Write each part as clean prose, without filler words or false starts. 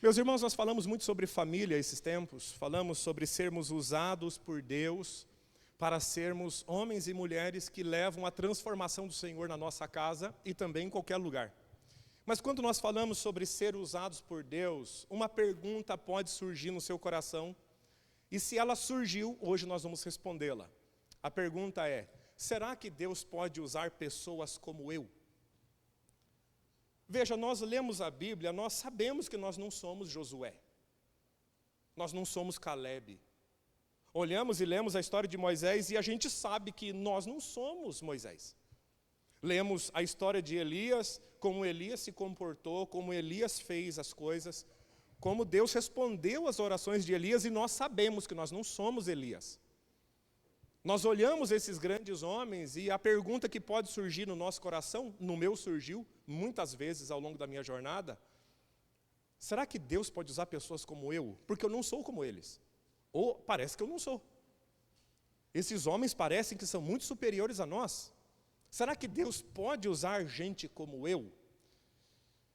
Meus irmãos, nós falamos muito sobre família esses tempos, falamos sobre sermos usados por Deus para sermos homens e mulheres que levam a transformação do Senhor na nossa casa e também em qualquer lugar. Mas quando nós falamos sobre ser usados por Deus, uma pergunta pode surgir no seu coração, e se ela surgiu, hoje nós vamos respondê-la. A pergunta é: será que Deus pode usar pessoas como eu? Veja, nós lemos a Bíblia, nós sabemos que nós não somos Josué. Nós não somos Calebe. Olhamos e lemos a história de Moisés e a gente sabe que nós não somos Moisés. Lemos a história de Elias, como Elias se comportou, como Elias fez as coisas, como Deus respondeu às orações de Elias, e nós sabemos que nós não somos Elias. Nós olhamos esses grandes homens e a pergunta que pode surgir no nosso coração, no meu surgiu muitas vezes ao longo da minha jornada: será que Deus pode usar pessoas como eu? Porque eu não sou como eles. Ou parece que eu não sou. Esses homens parecem que são muito superiores a nós. Será que Deus pode usar gente como eu?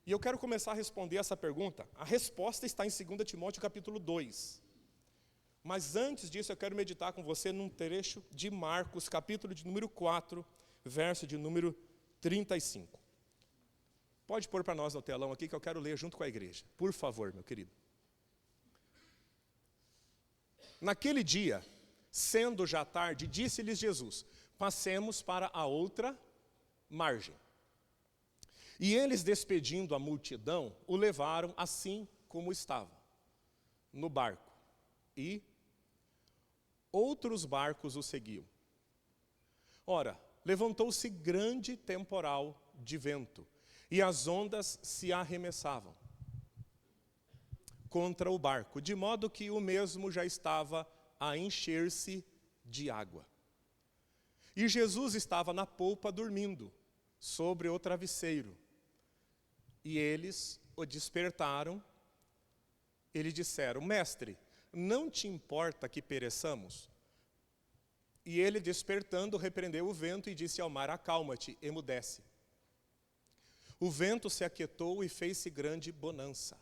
E eu quero começar a responder essa pergunta. A resposta está em 2 Timóteo capítulo 2. Mas antes disso, eu quero meditar com você num trecho de Marcos, capítulo de número 4, verso de número 35. Pode pôr para nós no telão aqui, que eu quero ler junto com a igreja. Por favor, meu querido. Naquele dia, sendo já tarde, disse-lhes Jesus: passemos para a outra margem. E eles, despedindo a multidão, o levaram assim como estava, no barco. E outros barcos o seguiam. Ora, levantou-se grande temporal de vento, e as ondas se arremessavam contra o barco, de modo que o mesmo já estava a encher-se de água. E Jesus estava na polpa dormindo, sobre o travesseiro. E eles o despertaram e lhe disseram: Mestre, não te importa que pereçamos? E ele, despertando, repreendeu o vento e disse ao mar: acalma-te, emudece. O vento se aquietou e fez-se grande bonança.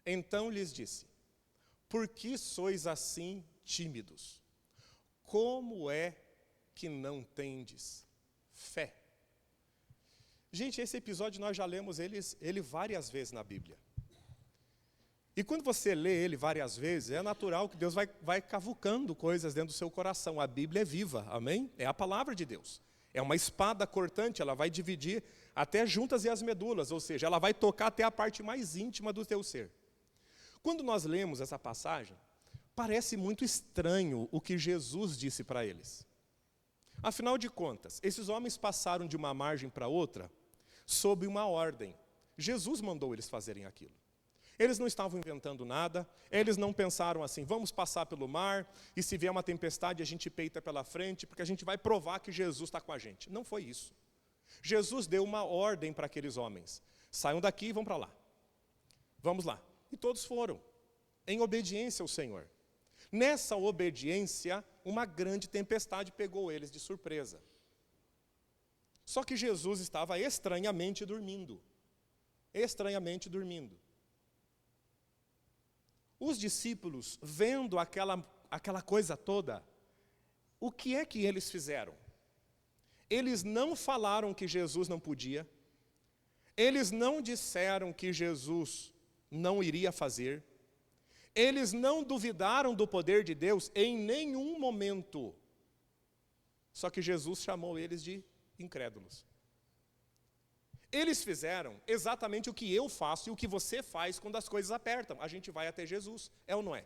Então lhes disse: por que sois assim tímidos? Como é que não tendes fé? Gente, esse episódio nós já lemos ele várias vezes na Bíblia. E quando você lê ele várias vezes, é natural que Deus vai cavucando coisas dentro do seu coração. A Bíblia é viva, amém? É a palavra de Deus. É uma espada cortante, ela vai dividir até juntas e as medulas, ou seja, ela vai tocar até a parte mais íntima do teu ser. Quando nós lemos essa passagem, parece muito estranho o que Jesus disse para eles. Afinal de contas, esses homens passaram de uma margem para outra sob uma ordem. Jesus mandou eles fazerem aquilo. Eles não estavam inventando nada, eles não pensaram assim: vamos passar pelo mar, e se vier uma tempestade a gente peita pela frente, porque a gente vai provar que Jesus está com a gente. Não foi isso. Jesus deu uma ordem para aqueles homens: saiam daqui e vão para lá. Vamos lá. E todos foram, em obediência ao Senhor. Nessa obediência, uma grande tempestade pegou eles de surpresa. Só que Jesus estava estranhamente dormindo. Estranhamente dormindo. Os discípulos, vendo aquela coisa toda, o que é que eles fizeram? Eles não falaram que Jesus não podia, eles não disseram que Jesus não iria fazer, eles não duvidaram do poder de Deus em nenhum momento. Só que Jesus chamou eles de incrédulos. Eles fizeram exatamente o que eu faço e o que você faz quando as coisas apertam. A gente vai até Jesus, é ou não é?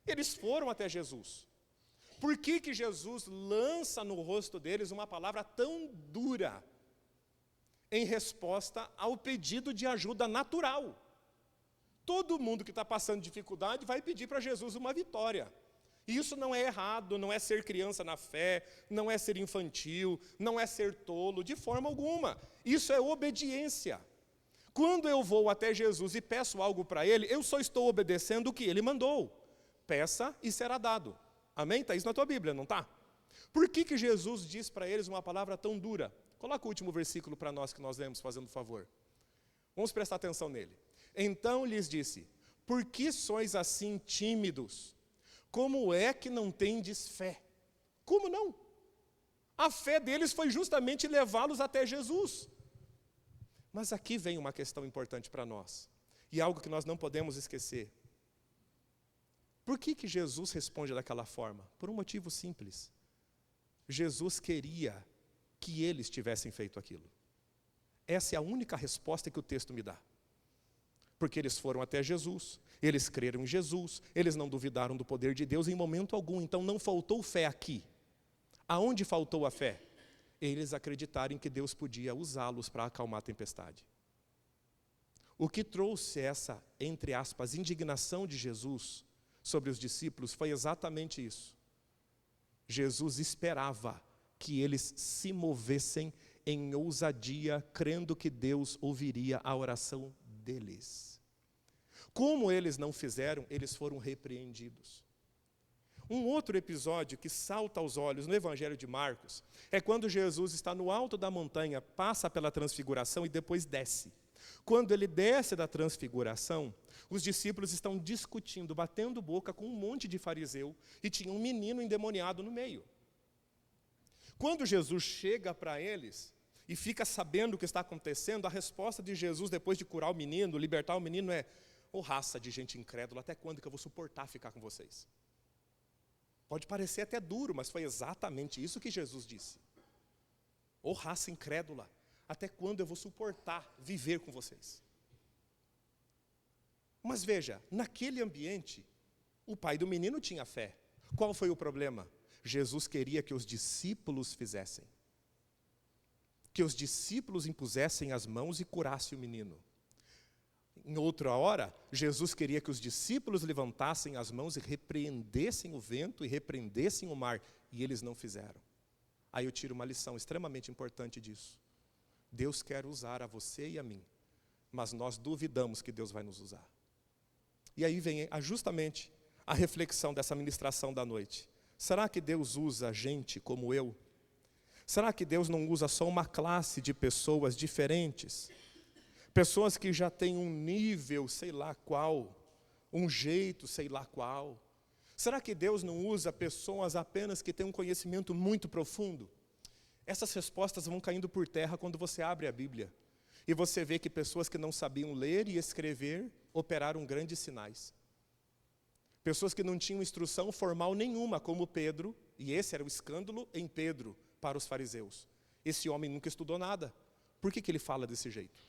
Eles foram até Jesus. Por que Jesus lança no rosto deles uma palavra tão dura em resposta ao pedido de ajuda natural? Todo mundo que está passando dificuldade vai pedir para Jesus uma vitória. E isso não é errado, não é ser criança na fé, não é ser infantil, não é ser tolo, de forma alguma. Isso é obediência. Quando eu vou até Jesus e peço algo para Ele, eu só estou obedecendo o que Ele mandou. Peça e será dado. Amém? Está isso na tua Bíblia, não está? Por que Jesus diz para eles uma palavra tão dura? Coloca o último versículo para nós que nós lemos, fazendo um favor. Vamos prestar atenção nele. Então lhes disse: por que sois assim tímidos? Como é que não tendes fé? Como não? A fé deles foi justamente levá-los até Jesus. Mas aqui vem uma questão importante para nós, e algo que nós não podemos esquecer. Por que Jesus responde daquela forma? Por um motivo simples. Jesus queria que eles tivessem feito aquilo. Essa é a única resposta que o texto me dá. Porque eles foram até Jesus, eles creram em Jesus, eles não duvidaram do poder de Deus em momento algum, então não faltou fé aqui. Aonde faltou a fé? Eles acreditarem que Deus podia usá-los para acalmar a tempestade. O que trouxe essa, entre aspas, indignação de Jesus sobre os discípulos foi exatamente isso. Jesus esperava que eles se movessem em ousadia, crendo que Deus ouviria a oração deles. Como eles não fizeram, eles foram repreendidos. Um outro episódio que salta aos olhos no Evangelho de Marcos é quando Jesus está no alto da montanha, passa pela transfiguração e depois desce. Quando ele desce da transfiguração, os discípulos estão discutindo, batendo boca com um monte de fariseu e tinha um menino endemoniado no meio. Quando Jesus chega para eles e fica sabendo o que está acontecendo, a resposta de Jesus depois de curar o menino, libertar o menino é: ô raça de gente incrédula, até quando que eu vou suportar ficar com vocês? Pode parecer até duro, mas foi exatamente isso que Jesus disse. Ô raça incrédula, até quando eu vou suportar viver com vocês? Mas veja, naquele ambiente, o pai do menino tinha fé. Qual foi o problema? Jesus queria que os discípulos fizessem. Que os discípulos impusessem as mãos e curassem o menino. Em outra hora, Jesus queria que os discípulos levantassem as mãos e repreendessem o vento e repreendessem o mar, e eles não fizeram. Aí eu tiro uma lição extremamente importante disso. Deus quer usar a você e a mim, mas nós duvidamos que Deus vai nos usar. E aí vem justamente a reflexão dessa ministração da noite. Será que Deus usa gente como eu? Será que Deus não usa só uma classe de pessoas diferentes? Pessoas que já têm um nível, sei lá qual, um jeito, sei lá qual. Será que Deus não usa pessoas apenas que têm um conhecimento muito profundo? Essas respostas vão caindo por terra quando você abre a Bíblia. E você vê que pessoas que não sabiam ler e escrever operaram grandes sinais. Pessoas que não tinham instrução formal nenhuma, como Pedro, e esse era o escândalo em Pedro para os fariseus. Esse homem nunca estudou nada. Por que ele fala desse jeito?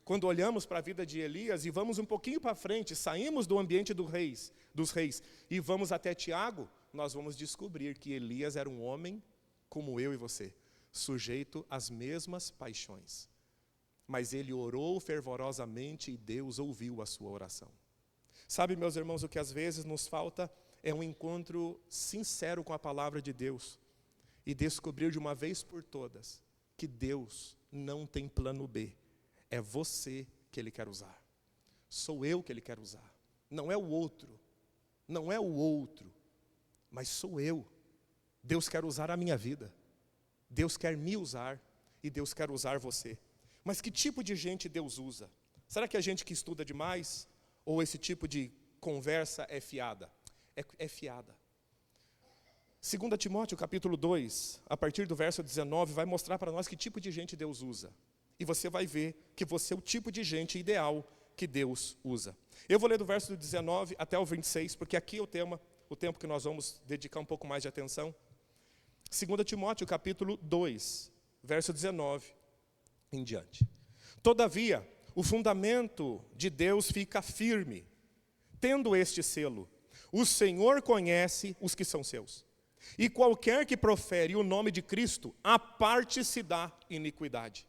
Quando olhamos para a vida de Elias e vamos um pouquinho para frente, saímos do ambiente dos reis e vamos até Tiago, nós vamos descobrir que Elias era um homem como eu e você, sujeito às mesmas paixões. Mas ele orou fervorosamente e Deus ouviu a sua oração. Sabe, meus irmãos, o que às vezes nos falta é um encontro sincero com a palavra de Deus e descobrir de uma vez por todas que Deus não tem plano B. É você que Ele quer usar. Sou eu que Ele quer usar. Não é o outro. Não é o outro. Mas sou eu. Deus quer usar a minha vida. Deus quer me usar. E Deus quer usar você. Mas que tipo de gente Deus usa? Será que é gente que estuda demais? Ou esse tipo de conversa é fiada? É fiada. 2 Timóteo capítulo 2, a partir do verso 19, vai mostrar para nós que tipo de gente Deus usa. E você vai ver que você é o tipo de gente ideal que Deus usa. Eu vou ler do verso 19 até o 26, porque aqui é o tempo que nós vamos dedicar um pouco mais de atenção. 2 Timóteo capítulo 2, verso 19 em diante. Todavia, o fundamento de Deus fica firme, tendo este selo: o Senhor conhece os que são seus. E qualquer que profere o nome de Cristo, a parte se dá iniquidade.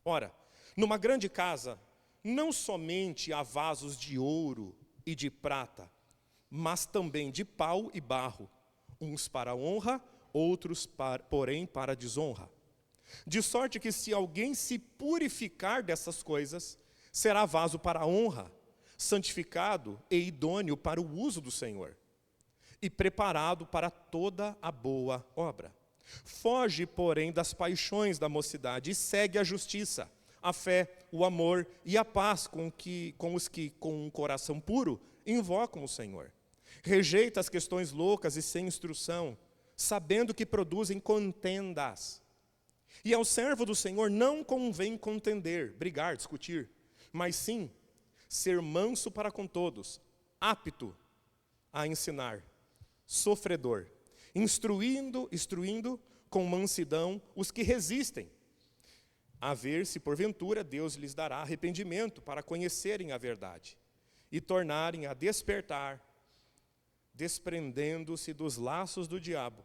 Ora, numa grande casa, não somente há vasos de ouro e de prata, mas também de pau e barro, uns para honra, outros, porém, para desonra. De sorte que se alguém se purificar dessas coisas, será vaso para honra, santificado e idôneo para o uso do Senhor, e preparado para toda a boa obra. Foge, porém, das paixões da mocidade e segue a justiça, a fé, o amor e a paz com os que, com um coração puro, invocam o Senhor. Rejeita as questões loucas e sem instrução, sabendo que produzem contendas. E ao servo do Senhor não convém contender, brigar, discutir, mas sim ser manso para com todos, apto a ensinar, sofredor, instruindo com mansidão os que resistem, a ver se porventura Deus lhes dará arrependimento para conhecerem a verdade e tornarem a despertar, desprendendo-se dos laços do diabo,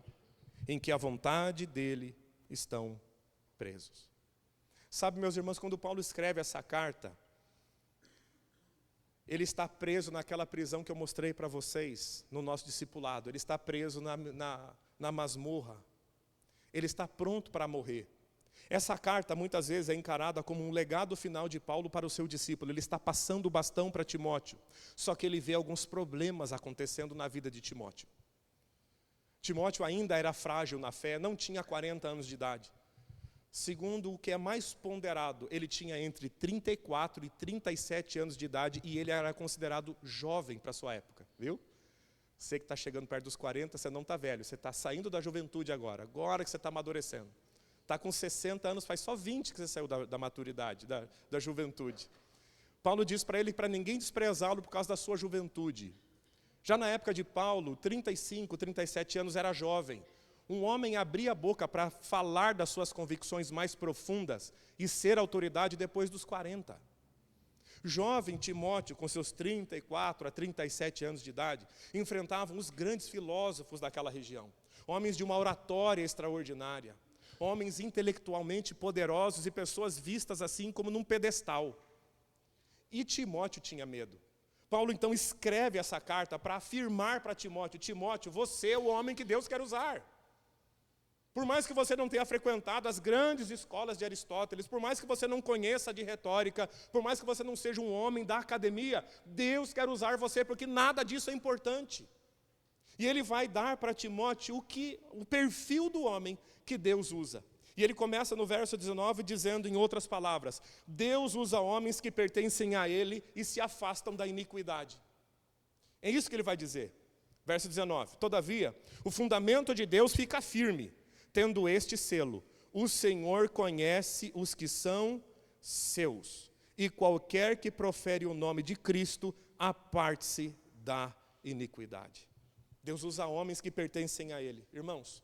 em que a vontade dele estão presos. Sabe, meus irmãos, quando Paulo escreve essa carta, ele está preso naquela prisão que eu mostrei para vocês no nosso discipulado. Ele está preso na masmorra. Ele está pronto para morrer. Essa carta muitas vezes é encarada como um legado final de Paulo para o seu discípulo. Ele está passando o bastão para Timóteo. Só que ele vê alguns problemas acontecendo na vida de Timóteo. Timóteo ainda era frágil na fé, não tinha 40 anos de idade. Segundo o que é mais ponderado, ele tinha entre 34 e 37 anos de idade e ele era considerado jovem para a sua época, viu? Você que está chegando perto dos 40, você não está velho, você está saindo da juventude agora que você está amadurecendo. Está com 60 anos, faz só 20 que você saiu da maturidade, da juventude. Paulo diz para ele para ninguém desprezá-lo por causa da sua juventude. Já na época de Paulo, 35, 37 anos era jovem. Um homem abria a boca para falar das suas convicções mais profundas e ser autoridade depois dos 40. Jovem Timóteo, com seus 34 a 37 anos de idade, enfrentava os grandes filósofos daquela região. Homens de uma oratória extraordinária. Homens intelectualmente poderosos e pessoas vistas assim como num pedestal. E Timóteo tinha medo. Paulo então escreve essa carta para afirmar para Timóteo: Timóteo, você é o homem que Deus quer usar. Por mais que você não tenha frequentado as grandes escolas de Aristóteles, por mais que você não conheça de retórica, por mais que você não seja um homem da academia, Deus quer usar você porque nada disso é importante. E ele vai dar para Timóteo o perfil do homem que Deus usa. E ele começa no verso 19 dizendo, em outras palavras, Deus usa homens que pertencem a Ele e se afastam da iniquidade. É isso que ele vai dizer. Verso 19, todavia, o fundamento de Deus fica firme, tendo este selo: o Senhor conhece os que são seus, e qualquer que profere o nome de Cristo, aparte-se da iniquidade. Deus usa homens que pertencem a Ele. Irmãos,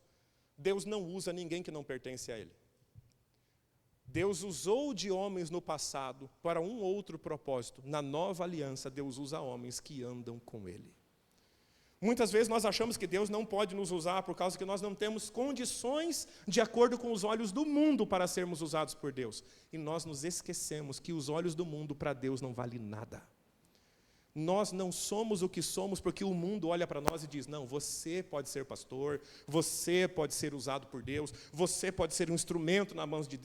Deus não usa ninguém que não pertence a Ele. Deus usou de homens no passado para um outro propósito. Na nova aliança, Deus usa homens que andam com Ele. Muitas vezes nós achamos que Deus não pode nos usar por causa que nós não temos condições de acordo com os olhos do mundo para sermos usados por Deus. E nós nos esquecemos que os olhos do mundo para Deus não valem nada. Nós não somos o que somos porque o mundo olha para nós e diz: não, você pode ser pastor, você pode ser usado por Deus, você pode ser um instrumento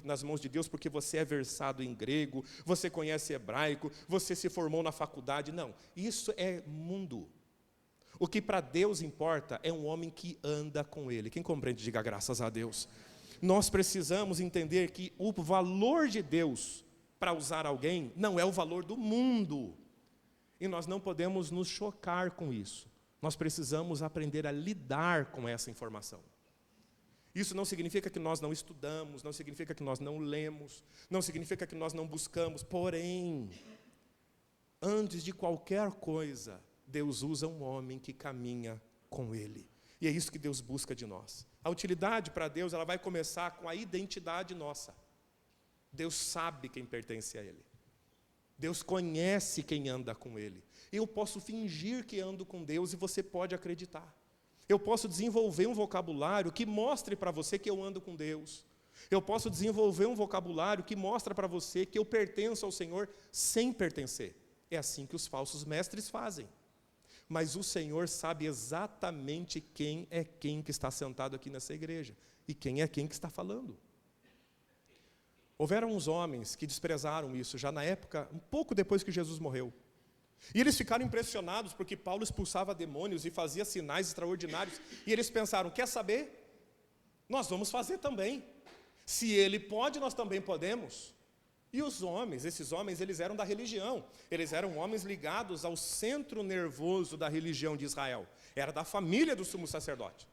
nas mãos de Deus porque você é versado em grego, você conhece hebraico, você se formou na faculdade. Não, isso é mundo. O que para Deus importa é um homem que anda com Ele. Quem compreende, diga graças a Deus. Nós precisamos entender que o valor de Deus para usar alguém não é o valor do mundo. E nós não podemos nos chocar com isso. Nós precisamos aprender a lidar com essa informação. Isso não significa que nós não estudamos, não significa que nós não lemos, não significa que nós não buscamos. Porém, antes de qualquer coisa, Deus usa um homem que caminha com Ele. E é isso que Deus busca de nós. A utilidade para Deus, ela vai começar com a identidade nossa. Deus sabe quem pertence a Ele. Deus conhece quem anda com Ele. Eu posso fingir que ando com Deus e você pode acreditar. Eu posso desenvolver um vocabulário que mostre para você que eu ando com Deus. Eu posso desenvolver um vocabulário que mostre para você que eu pertenço ao Senhor sem pertencer. É assim que os falsos mestres fazem. Mas o Senhor sabe exatamente quem é quem que está sentado aqui nessa igreja e quem é quem que está falando. Houveram uns homens que desprezaram isso já na época, um pouco depois que Jesus morreu. E eles ficaram impressionados porque Paulo expulsava demônios e fazia sinais extraordinários. E eles pensaram: quer saber? Nós vamos fazer também. Se ele pode, nós também podemos. E os homens, esses homens, eles eram da religião. Eles eram homens ligados ao centro nervoso da religião de Israel. Era da família do sumo sacerdote.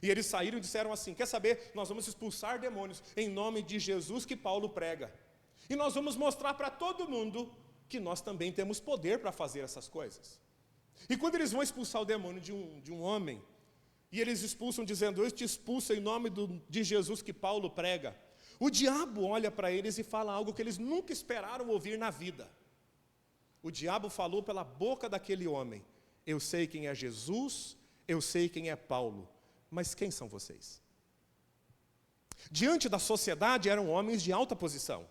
E eles saíram e disseram assim: quer saber, nós vamos expulsar demônios em nome de Jesus que Paulo prega. E nós vamos mostrar para todo mundo que nós também temos poder para fazer essas coisas. E quando eles vão expulsar o demônio de um homem, e eles expulsam dizendo: eu te expulso em nome de Jesus que Paulo prega, o diabo olha para eles e fala algo que eles nunca esperaram ouvir na vida. O diabo falou pela boca daquele homem: eu sei quem é Jesus, eu sei quem é Paulo, mas quem são vocês? Diante da sociedade eram homens de alta posição.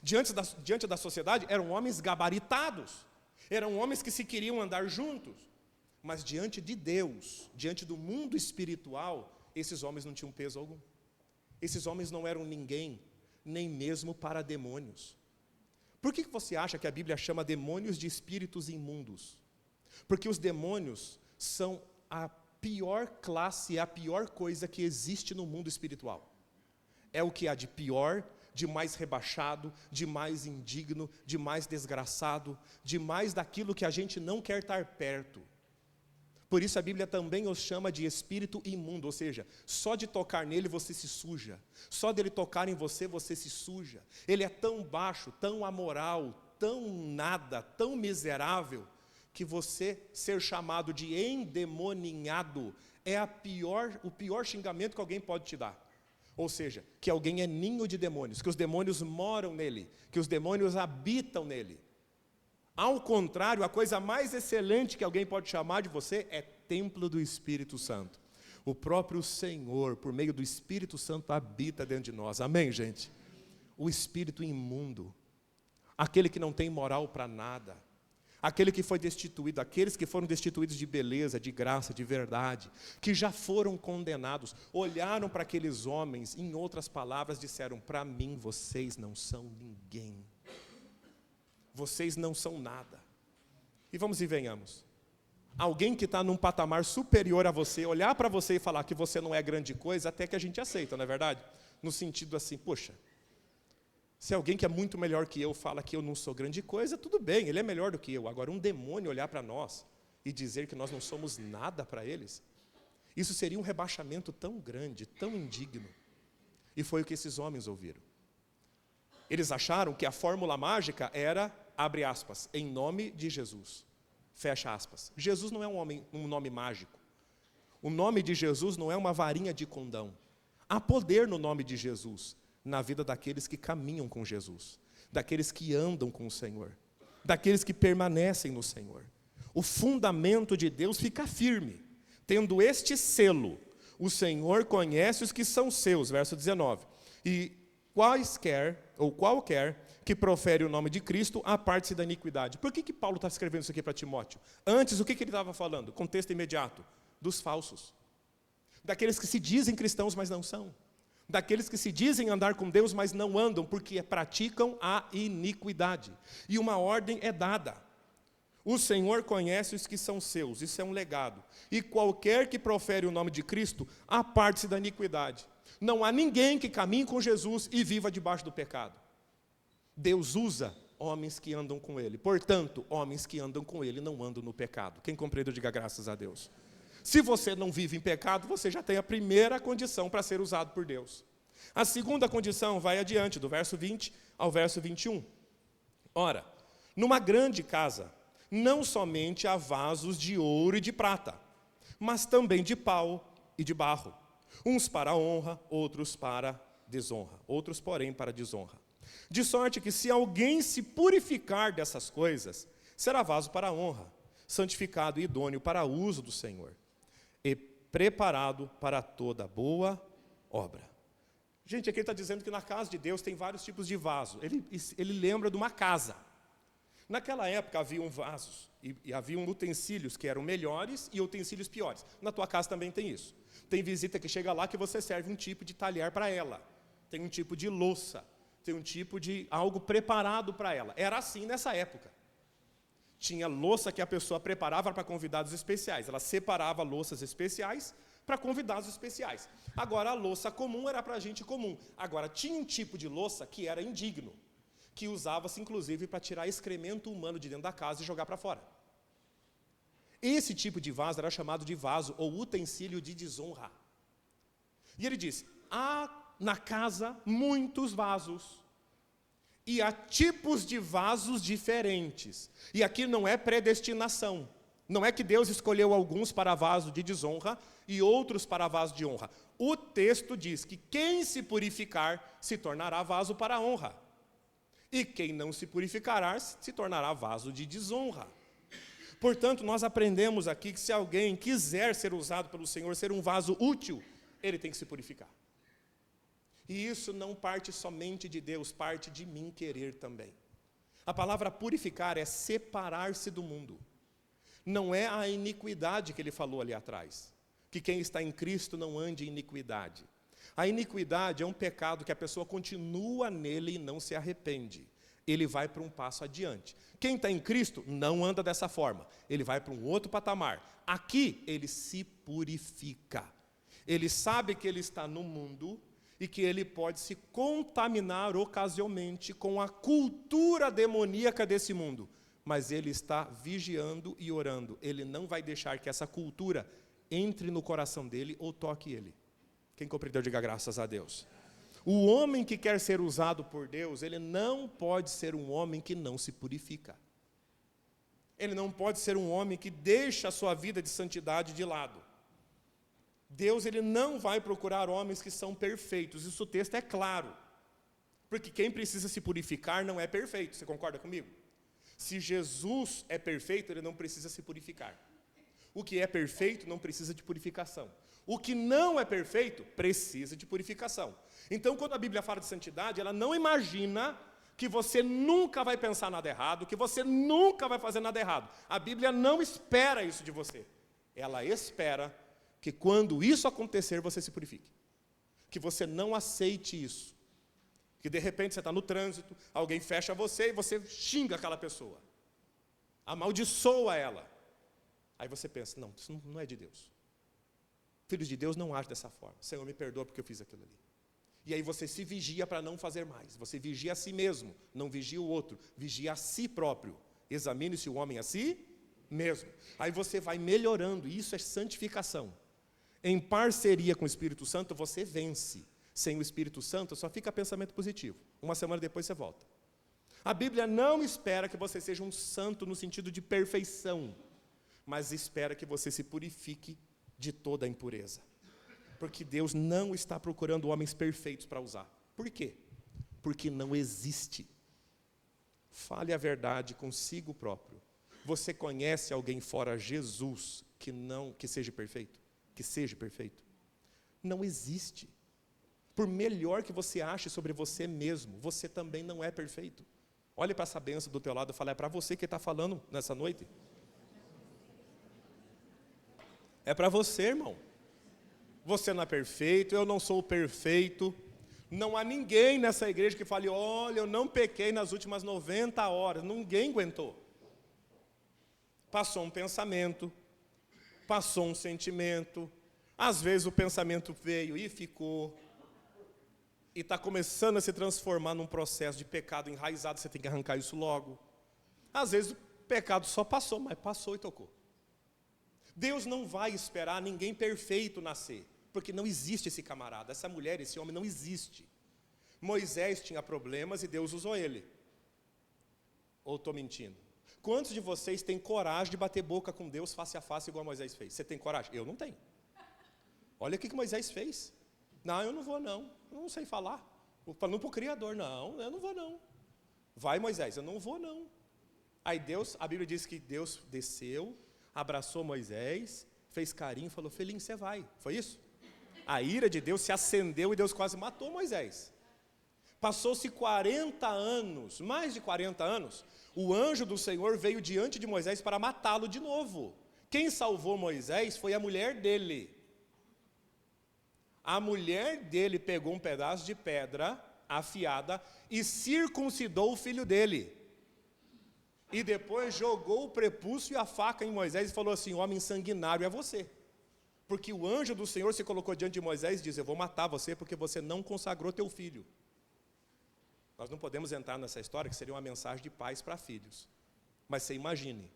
Diante da sociedade eram homens gabaritados. Eram homens que se queriam andar juntos. Mas diante de Deus, diante do mundo espiritual, esses homens não tinham peso algum. Esses homens não eram ninguém, nem mesmo para demônios. Por que você acha que a Bíblia chama demônios de espíritos imundos? Porque os demônios são a pior classe, a pior coisa que existe no mundo espiritual. É o que há de pior, de mais rebaixado, de mais indigno, de mais desgraçado, de mais daquilo que a gente não quer estar perto. Por isso a Bíblia também os chama de espírito imundo, ou seja, só de tocar nele você se suja, só dele tocar em você, você se suja. Ele é tão baixo, tão amoral, tão nada, tão miserável, que você ser chamado de endemoninhado é o pior xingamento que alguém pode te dar. Ou seja, que alguém é ninho de demônios, que os demônios moram nele, que os demônios habitam nele. Ao contrário, a coisa mais excelente que alguém pode chamar de você é templo do Espírito Santo. O próprio Senhor, por meio do Espírito Santo, habita dentro de nós. Amém, gente? O espírito imundo, aquele que não tem moral para nada, aquele que foi destituído, aqueles que foram destituídos de beleza, de graça, de verdade, que já foram condenados, olharam para aqueles homens, em outras palavras disseram: para mim vocês não são ninguém, vocês não são nada. E vamos e venhamos, alguém que está num patamar superior a você, olhar para você e falar que você não é grande coisa, até que a gente aceita, não é verdade? No sentido assim, poxa, se alguém que é muito melhor que eu fala que eu não sou grande coisa, tudo bem, ele é melhor do que eu. Agora, um demônio olhar para nós e dizer que nós não somos nada para eles, isso seria um rebaixamento tão grande, tão indigno. E foi o que esses homens ouviram. Eles acharam que a fórmula mágica era, abre aspas, em nome de Jesus, fecha aspas. Jesus não é um nome mágico. O nome de Jesus não é uma varinha de condão. Há poder no nome de Jesus na vida daqueles que caminham com Jesus, daqueles que andam com o Senhor, daqueles que permanecem no Senhor. O fundamento de Deus fica firme, tendo este selo: o Senhor conhece os que são seus, verso 19, e qualquer que profere o nome de Cristo, aparte-se da iniquidade. Por que Paulo está escrevendo isso aqui para Timóteo? Antes, o que ele estava falando? Contexto imediato: dos falsos, daqueles que se dizem cristãos, mas não são, daqueles que se dizem andar com Deus, mas não andam, porque praticam a iniquidade. E uma ordem é dada: o Senhor conhece os que são seus. Isso é um legado. E qualquer que profere o nome de Cristo, aparte-se da iniquidade. Não há ninguém que caminhe com Jesus e viva debaixo do pecado. Deus usa homens que andam com Ele. Portanto, homens que andam com Ele não andam no pecado. Quem compreendeu, diga graças a Deus. Se você não vive em pecado, você já tem a primeira condição para ser usado por Deus. A segunda condição vai adiante, do verso 20 ao verso 21. Ora, numa grande casa, não somente há vasos de ouro e de prata, mas também de pau e de barro, uns para honra, outros para desonra, outros, porém, para desonra. De sorte que, se alguém se purificar dessas coisas, será vaso para honra, santificado e idôneo para uso do Senhor, e preparado para toda boa obra. Gente, aqui ele está dizendo que na casa de Deus tem vários tipos de vaso. Ele lembra de uma casa. Naquela época haviam vasos, e haviam utensílios que eram melhores e utensílios piores. Na tua casa também tem isso. Tem visita que chega lá que você serve um tipo de talher para ela. Tem um tipo de louça. Tem um tipo de algo preparado para ela. Era assim nessa época. Tinha louça que a pessoa preparava para convidados especiais. Ela separava louças especiais para convidados especiais. Agora, a louça comum era para gente comum. Agora, tinha um tipo de louça que era indigno, que usava-se inclusive para tirar excremento humano de dentro da casa e jogar para fora. Esse tipo de vaso era chamado de vaso ou utensílio de desonra. E ele diz: há na casa muitos vasos, e há tipos de vasos diferentes. E aqui não é predestinação. Não é que Deus escolheu alguns para vaso de desonra e outros para vaso de honra. O texto diz que quem se purificar se tornará vaso para a honra. E quem não se purificará se tornará vaso de desonra. Portanto, nós aprendemos aqui que se alguém quiser ser usado pelo Senhor, ser um vaso útil, ele tem que se purificar. E isso não parte somente de Deus, parte de mim querer também. A palavra purificar é separar-se do mundo. Não é a iniquidade que ele falou ali atrás, que quem está em Cristo não ande em iniquidade. A iniquidade é um pecado que a pessoa continua nele e não se arrepende. Ele vai para um passo adiante. Quem está em Cristo não anda dessa forma. Ele vai para um outro patamar. Aqui ele se purifica. Ele sabe que ele está no mundo e que ele pode se contaminar ocasionalmente com a cultura demoníaca desse mundo. Mas ele está vigiando e orando. Ele não vai deixar que essa cultura entre no coração dele ou toque ele. Quem compreendeu, diga graças a Deus. O homem que quer ser usado por Deus, ele não pode ser um homem que não se purifica. Ele não pode ser um homem que deixa a sua vida de santidade de lado. Deus, ele não vai procurar homens que são perfeitos. Isso o texto é claro. Porque quem precisa se purificar não é perfeito. Você concorda comigo? Se Jesus é perfeito, ele não precisa se purificar. O que é perfeito não precisa de purificação. O que não é perfeito precisa de purificação. Então, quando a Bíblia fala de santidade, ela não imagina que você nunca vai pensar nada errado, que você nunca vai fazer nada errado. A Bíblia não espera isso de você. Ela espera que quando isso acontecer, você se purifique. Que você não aceite isso. Que de repente você está no trânsito, alguém fecha você e você xinga aquela pessoa. Amaldiçoa ela. Aí você pensa: não, isso não é de Deus. Filhos de Deus não agem dessa forma. Senhor, me perdoa porque eu fiz aquilo ali. E aí você se vigia para não fazer mais. Você vigia a si mesmo, não vigia o outro. Vigia a si próprio. Examine-se o homem a si mesmo. Aí você vai melhorando, e isso é santificação. Em parceria com o Espírito Santo, você vence. Sem o Espírito Santo, só fica pensamento positivo. Uma semana depois você volta. A Bíblia não espera que você seja um santo no sentido de perfeição, mas espera que você se purifique de toda a impureza. Porque Deus não está procurando homens perfeitos para usar. Por quê? Porque não existe. Fale a verdade consigo próprio. Você conhece alguém fora Jesus que seja perfeito? Que seja perfeito? Não existe. Por melhor que você ache sobre você mesmo, você também não é perfeito. Olhe para essa bênção do teu lado e fale: é para você que está falando nessa noite. É para você, irmão. Você não é perfeito, eu não sou perfeito. Não há ninguém nessa igreja que fale: olha, eu não pequei nas últimas 90 horas. Ninguém aguentou. Passou um pensamento, passou um sentimento. Às vezes o pensamento veio e ficou. E está começando a se transformar num processo de pecado enraizado, você tem que arrancar isso logo. Às vezes o pecado só passou, mas passou e tocou. Deus não vai esperar ninguém perfeito nascer, porque não existe esse camarada, essa mulher, esse homem não existe. Moisés tinha problemas e Deus usou ele. Ou estou mentindo? Quantos de vocês têm coragem de bater boca com Deus face a face igual Moisés fez? Você tem coragem? Eu não tenho. Olha o que Moisés fez. Não, eu não vou não, eu não sei falar. Falando para o Criador: não, eu não vou não. Vai, Moisés, eu não vou não. Aí Deus, a Bíblia diz que Deus desceu, abraçou Moisés, fez carinho e falou: filhinho, você vai. Foi isso? A ira de Deus se acendeu e Deus quase matou Moisés. Passou-se 40 anos, mais de 40 anos, o anjo do Senhor veio diante de Moisés para matá-lo de novo. Quem salvou Moisés foi a mulher dele. A mulher dele pegou um pedaço de pedra afiada e circuncidou o filho dele. E depois jogou o prepúcio e a faca em Moisés e falou assim: homem sanguinário é você. Porque o anjo do Senhor se colocou diante de Moisés e disse: eu vou matar você porque você não consagrou teu filho. Nós não podemos entrar nessa história, que seria uma mensagem de pais para filhos. Mas você imagine,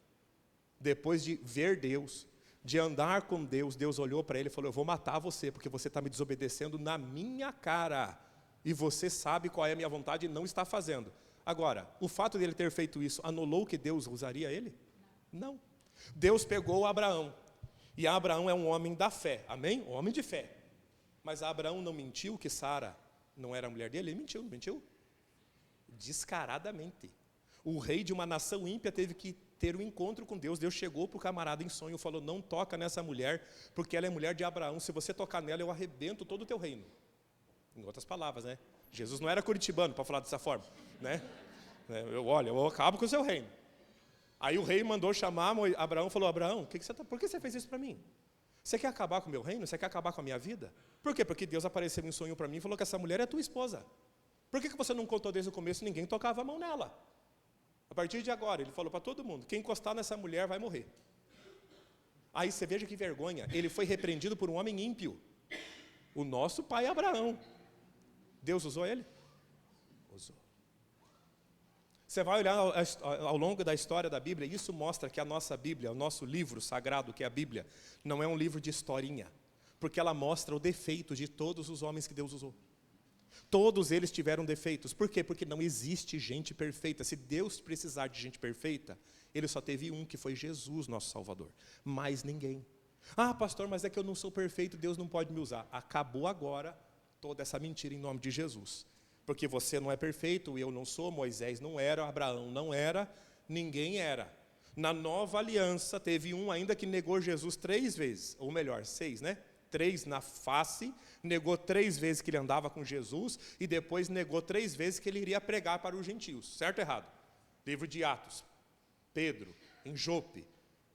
depois de ver Deus, de andar com Deus, Deus olhou para ele e falou: eu vou matar você, porque você está me desobedecendo na minha cara. E você sabe qual é a minha vontade e não está fazendo. Agora, o fato dele ter feito isso, anulou que Deus usaria ele? Não. Deus pegou Abraão. E Abraão é um homem da fé, amém? Um homem de fé. Mas Abraão não mentiu que Sara não era a mulher dele? Ele mentiu, não mentiu? Descaradamente. O rei de uma nação ímpia teve que ter um encontro com Deus. Deus chegou para o camarada em sonho e falou: não toca nessa mulher, porque ela é mulher de Abraão. Se você tocar nela, eu arrebento todo o teu reino. Em outras palavras, né? Jesus não era curitibano para falar dessa forma, né? Eu acabo com o seu reino. Aí o rei mandou chamar Abraão e falou: Abraão, por que você fez isso para mim? Você quer acabar com o meu reino? Você quer acabar com a minha vida? Por quê? Porque Deus apareceu em sonho para mim e falou que essa mulher é tua esposa. Por que você não contou desde o começo e ninguém tocava a mão nela? A partir de agora, ele falou para todo mundo: quem encostar nessa mulher vai morrer. Aí você veja que vergonha, ele foi repreendido por um homem ímpio. O nosso pai Abraão. Deus usou ele? Usou. Você vai olhar ao longo da história da Bíblia, isso mostra que a nossa Bíblia, o nosso livro sagrado, que é a Bíblia, não é um livro de historinha, porque ela mostra o defeito de todos os homens que Deus usou. Todos eles tiveram defeitos. Por quê? Porque não existe gente perfeita. Se Deus precisar de gente perfeita, Ele só teve um, que foi Jesus, nosso Salvador. Mais ninguém. Ah, pastor, mas é que eu não sou perfeito, Deus não pode me usar. Acabou agora toda essa mentira em nome de Jesus. Porque você não é perfeito, eu não sou, Moisés não era, Abraão não era, ninguém era. Na nova aliança, teve um ainda que negou Jesus 3 vezes, ou melhor, 6, né? 3 na face, negou 3 vezes que ele andava com Jesus, e depois negou 3 vezes que ele iria pregar para os gentios. Certo ou errado? Livro de Atos. Pedro, em Jope,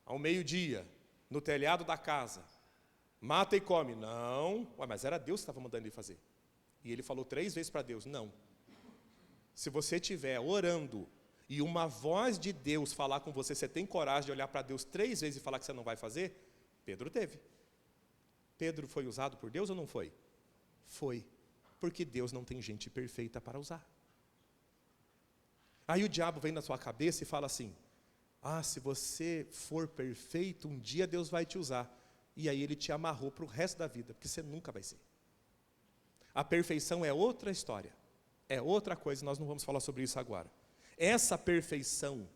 ao meio-dia, no telhado da casa. Mata e come. Não. Ué, mas era Deus que estava mandando ele fazer. E ele falou 3 vezes para Deus: não. Se você estiver orando e uma voz de Deus falar com você, você tem coragem de olhar para Deus 3 vezes e falar que você não vai fazer? Pedro teve. Pedro foi usado por Deus ou não foi? Foi. Porque Deus não tem gente perfeita para usar. Aí o diabo vem na sua cabeça e fala assim: ah, se você for perfeito, um dia Deus vai te usar. E aí ele te amarrou para o resto da vida, porque você nunca vai ser. A perfeição é outra história, é outra coisa, nós não vamos falar sobre isso agora. Essa perfeição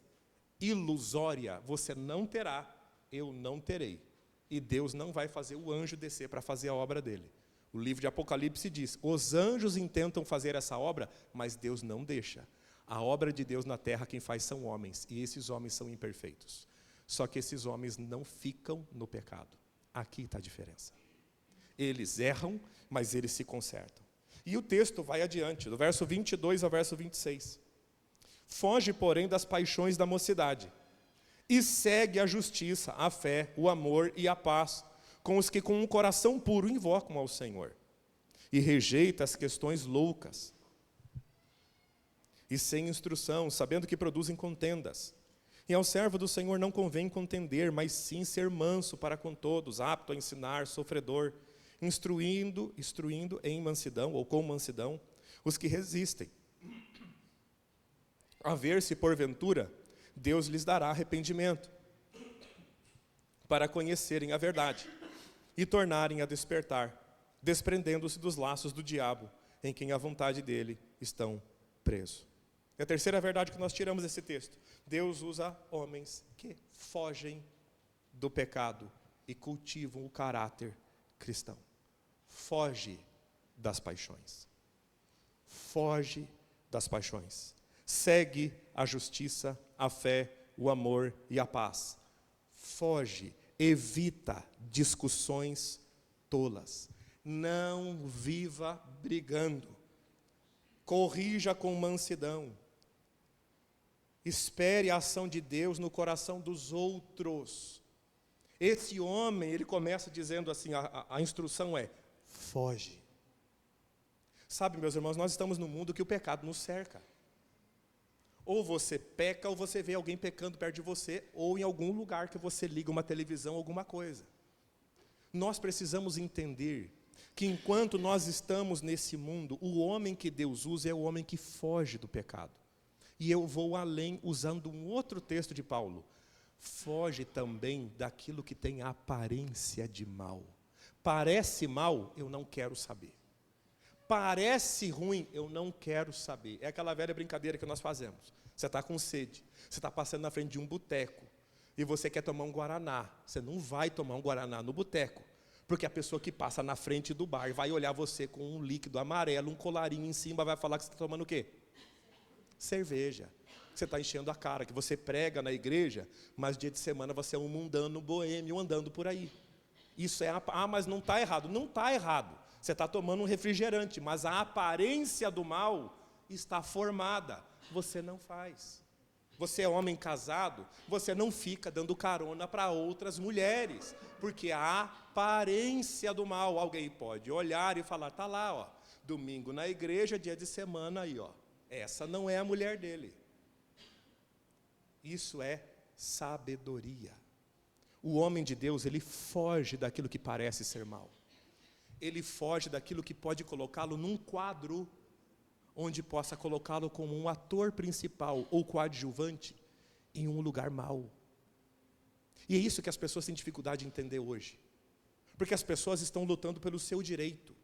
ilusória você não terá, eu não terei. E Deus não vai fazer o anjo descer para fazer a obra dele. O livro de Apocalipse diz: os anjos intentam fazer essa obra, mas Deus não deixa. A obra de Deus na terra quem faz são homens, e esses homens são imperfeitos. Só que esses homens não ficam no pecado. Aqui está a diferença. Eles erram, mas eles se consertam. E o texto vai adiante, do verso 22 ao verso 26. Foge, porém, das paixões da mocidade, e segue a justiça, a fé, o amor e a paz, com os que com um coração puro invocam ao Senhor. E rejeita as questões loucas, e sem instrução, sabendo que produzem contendas. E ao servo do Senhor não convém contender, mas sim ser manso para com todos, apto a ensinar, sofredor, instruindo em mansidão, ou com mansidão, os que resistem. A ver se porventura Deus lhes dará arrependimento, para conhecerem a verdade, e tornarem a despertar, desprendendo-se dos laços do diabo, em quem a vontade dele estão presos. E a terceira verdade que nós tiramos desse texto: Deus usa homens que fogem do pecado e cultivam o caráter cristão. Foge das paixões. Foge das paixões. Segue a justiça, a fé, o amor e a paz. Foge, evita discussões tolas. Não viva brigando. Corrija com mansidão. Espere a ação de Deus no coração dos outros. Esse homem, ele começa dizendo assim, a instrução é: foge. Sabe, meus irmãos, nós estamos num mundo que o pecado nos cerca. Ou você peca, ou você vê alguém pecando perto de você, ou em algum lugar que você liga uma televisão, alguma coisa. Nós precisamos entender que enquanto nós estamos nesse mundo, o homem que Deus usa é o homem que foge do pecado. E eu vou além, usando um outro texto de Paulo. Foge também daquilo que tem aparência de mal. Parece mal, eu não quero saber. Parece ruim, eu não quero saber. É aquela velha brincadeira que nós fazemos. Você está com sede, você está passando na frente de um boteco, e você quer tomar um guaraná. Você não vai tomar um guaraná no boteco, porque a pessoa que passa na frente do bar vai olhar você com um líquido amarelo, um colarinho em cima, vai falar que você está tomando o quê? Cerveja. Você está enchendo a cara, que você prega na igreja, mas dia de semana você é um mundano boêmio andando por aí. Isso é, mas não está errado. Não está errado. Você está tomando um refrigerante, mas a aparência do mal está formada. Você não faz. Você é homem casado, você não fica dando carona para outras mulheres, porque a aparência do mal, alguém pode olhar e falar, está lá, ó, domingo na igreja, dia de semana aí, ó, essa não é a mulher dele. Isso é sabedoria. O homem de Deus, ele foge daquilo que parece ser mal. Ele foge daquilo que pode colocá-lo num quadro onde possa colocá-lo como um ator principal ou coadjuvante em um lugar mau. E é isso que as pessoas têm dificuldade de entender hoje. Porque as pessoas estão lutando pelo seu direito.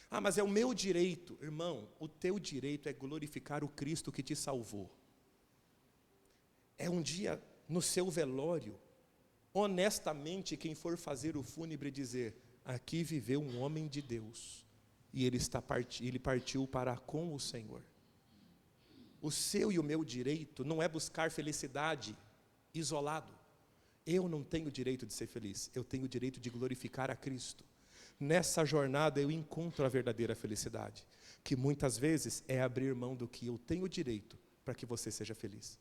Ah, mas é o meu direito. Irmão, o teu direito é glorificar o Cristo que te salvou. É um dia no seu velório, honestamente, quem for fazer o fúnebre dizer, aqui viveu um homem de Deus. E ele partiu para com o Senhor. O seu e o meu direito não é buscar felicidade isolado. Eu não tenho o direito de ser feliz, eu tenho o direito de glorificar a Cristo. Nessa jornada eu encontro a verdadeira felicidade, que muitas vezes é abrir mão do que eu tenho direito para que você seja feliz.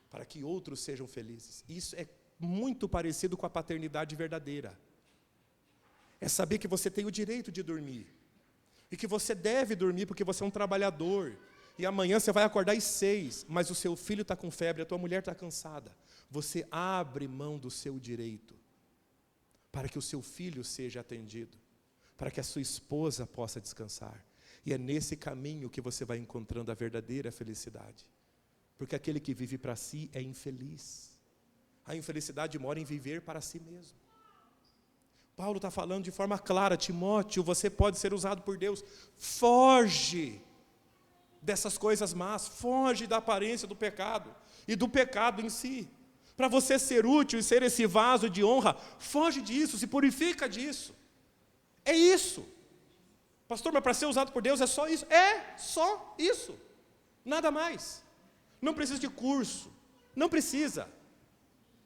Para que outros sejam felizes. Isso é muito parecido com a paternidade verdadeira. É saber que você tem o direito de dormir. E que você deve dormir porque você é um trabalhador. E amanhã você vai acordar às 6, mas o seu filho está com febre, a tua mulher está cansada. Você abre mão do seu direito para que o seu filho seja atendido, para que a sua esposa possa descansar. E é nesse caminho que você vai encontrando a verdadeira felicidade. Porque aquele que vive para si é infeliz. A infelicidade mora em viver para si mesmo. Paulo está falando de forma clara, Timóteo, você pode ser usado por Deus. Foge dessas coisas más, foge da aparência do pecado e do pecado em si. Para você ser útil e ser esse vaso de honra, foge disso, se purifica disso. É isso. Pastor, mas para ser usado por Deus é só isso? É só isso. Nada mais. Não precisa de curso, não precisa.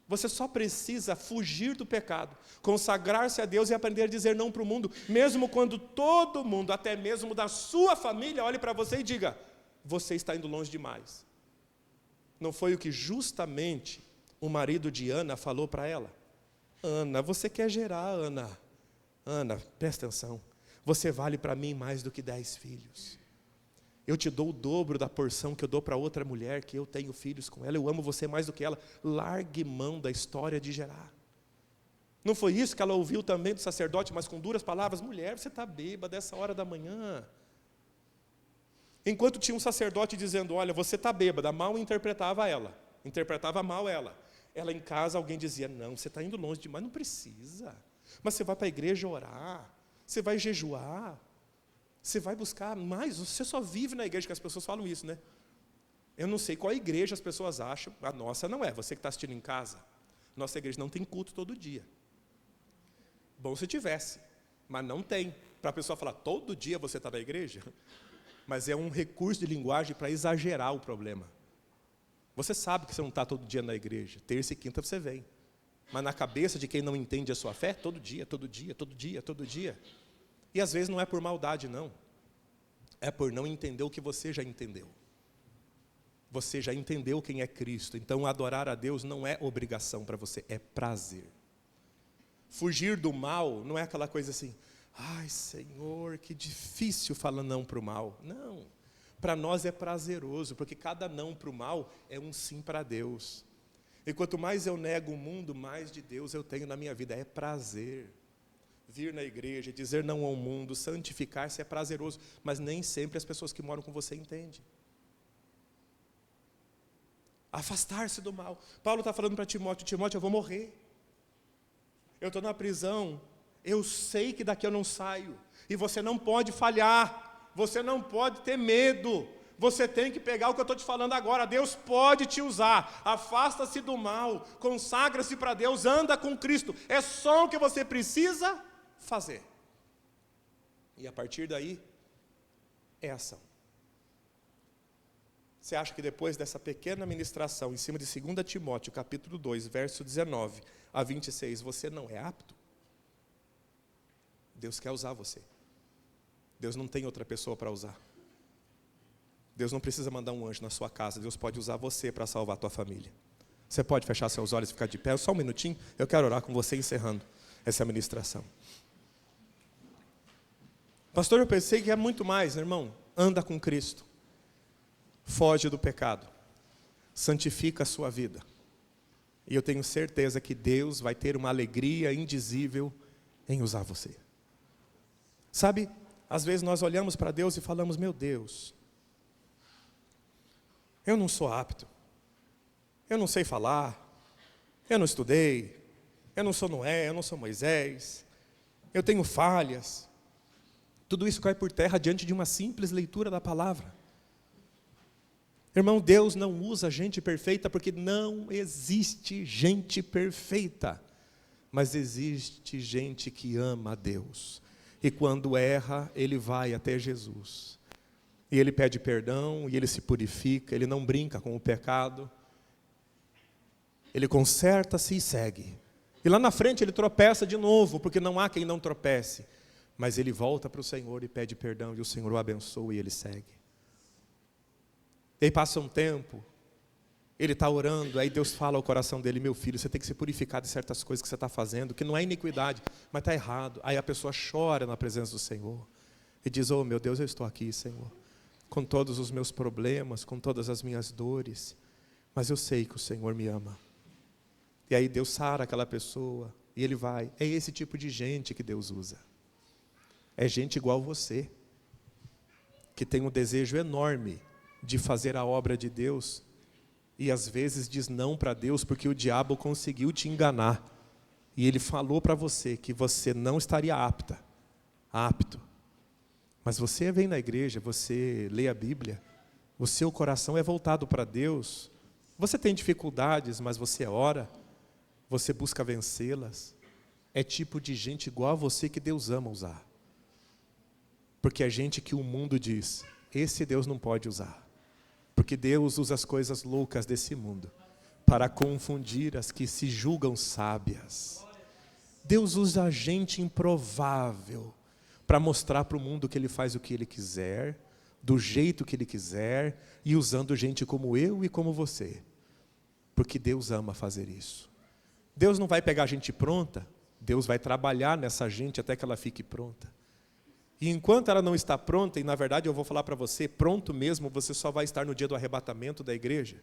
Você só precisa fugir do pecado, consagrar-se a Deus e aprender a dizer não para o mundo, mesmo quando todo mundo, até mesmo da sua família, olhe para você e diga, você está indo longe demais. Não foi o que justamente o marido de Ana falou para ela? Ana, você quer gerar, Ana. Ana, presta atenção, você vale para mim mais do que 10 filhos. Eu te dou o dobro da porção que eu dou para outra mulher, que eu tenho filhos com ela, eu amo você mais do que ela. Largue mão da história de gerar. Não foi isso que ela ouviu também do sacerdote, mas com duras palavras? Mulher, você está bêbada essa hora da manhã. Enquanto tinha um sacerdote dizendo, olha, você está bêbada, mal interpretava ela. Interpretava mal ela. Ela em casa, alguém dizia, não, você está indo longe demais, não precisa. Mas você vai para a igreja orar, você vai jejuar. Você vai buscar mais, você só vive na igreja, que as pessoas falam isso, né? Eu não sei qual igreja as pessoas acham, a nossa não é, você que está assistindo em casa. Nossa igreja não tem culto todo dia. Bom se tivesse, mas não tem. Para a pessoa falar, todo dia você está na igreja? Mas é um recurso de linguagem para exagerar o problema. Você sabe que você não está todo dia na igreja, terça e quinta você vem. Mas na cabeça de quem não entende a sua fé, todo dia, todo dia, todo dia, todo dia. E às vezes não é por maldade, não. É por não entender o que você já entendeu. Você já entendeu quem é Cristo. Então adorar a Deus não é obrigação para você, é prazer. Fugir do mal não é aquela coisa assim, ai Senhor, que difícil falar não para o mal. Não, para nós é prazeroso, porque cada não para o mal é um sim para Deus. E quanto mais eu nego o mundo, mais de Deus eu tenho na minha vida, é prazer. vir na igreja, dizer não ao mundo, santificar-se é prazeroso, mas nem sempre as pessoas que moram com você entendem. Afastar-se do mal. Paulo está falando para Timóteo: Timóteo, eu vou morrer. Eu estou na prisão, eu sei que daqui eu não saio. E você não pode falhar, você não pode ter medo. Você tem que pegar o que eu estou te falando agora. Deus pode te usar. Afasta-se do mal, consagra-se para Deus, anda com Cristo. É só o que você precisa fazer. E a partir daí, é ação. Você acha que depois dessa pequena ministração, em cima de 2 Timóteo, capítulo 2, verso 19 a 26, você não é apto? Deus quer usar você. Deus não tem outra pessoa para usar. Deus não precisa mandar um anjo na sua casa. Deus pode usar você para salvar a tua família. Você pode fechar seus olhos e ficar de pé? Só um minutinho, eu quero orar com você encerrando essa ministração. Pastor, eu pensei que é muito mais, irmão. Anda com Cristo. Foge do pecado. Santifica a sua vida. E eu tenho certeza que Deus vai ter uma alegria indizível em usar você. Sabe, às vezes nós olhamos para Deus e falamos: meu Deus, eu não sou apto, eu não sei falar, eu não estudei, eu não sou Noé, eu não sou Moisés, eu tenho falhas. Tudo isso cai por terra diante de uma simples leitura da palavra. Irmão, Deus não usa gente perfeita, porque não existe gente perfeita, mas existe gente que ama a Deus, e quando erra, ele vai até Jesus. E ele pede perdão, e ele se purifica, ele não brinca com o pecado. Ele conserta-se e segue. E lá na frente ele tropeça de novo, porque não há quem não tropece. Mas ele volta para o Senhor e pede perdão, e o Senhor o abençoa e ele segue. E aí passa um tempo, ele está orando, aí Deus fala ao coração dele: meu filho, você tem que se purificar de certas coisas que você está fazendo, que não é iniquidade, mas está errado. Aí a pessoa chora na presença do Senhor, e diz: oh meu Deus, eu estou aqui, Senhor, com todos os meus problemas, com todas as minhas dores, mas eu sei que o Senhor me ama. E aí Deus sara aquela pessoa, e ele vai. É esse tipo de gente que Deus usa. É gente igual você, que tem um desejo enorme de fazer a obra de Deus, e às vezes diz não para Deus, porque o diabo conseguiu te enganar, e ele falou para você que você não estaria apto. Mas você vem na igreja, você lê a Bíblia, o seu coração é voltado para Deus, você tem dificuldades, mas você ora, você busca vencê-las. É tipo de gente igual a você que Deus ama usar. Porque é gente que o mundo diz: esse Deus não pode usar. Porque Deus usa as coisas loucas desse mundo para confundir as que se julgam sábias. Deus usa a gente improvável para mostrar para o mundo que Ele faz o que Ele quiser, do jeito que Ele quiser, e usando gente como eu e como você. Porque Deus ama fazer isso. Deus não vai pegar a gente pronta, Deus vai trabalhar nessa gente até que ela fique pronta. E enquanto ela não está pronta, e na verdade eu vou falar para você, pronto mesmo, você só vai estar no dia do arrebatamento da igreja.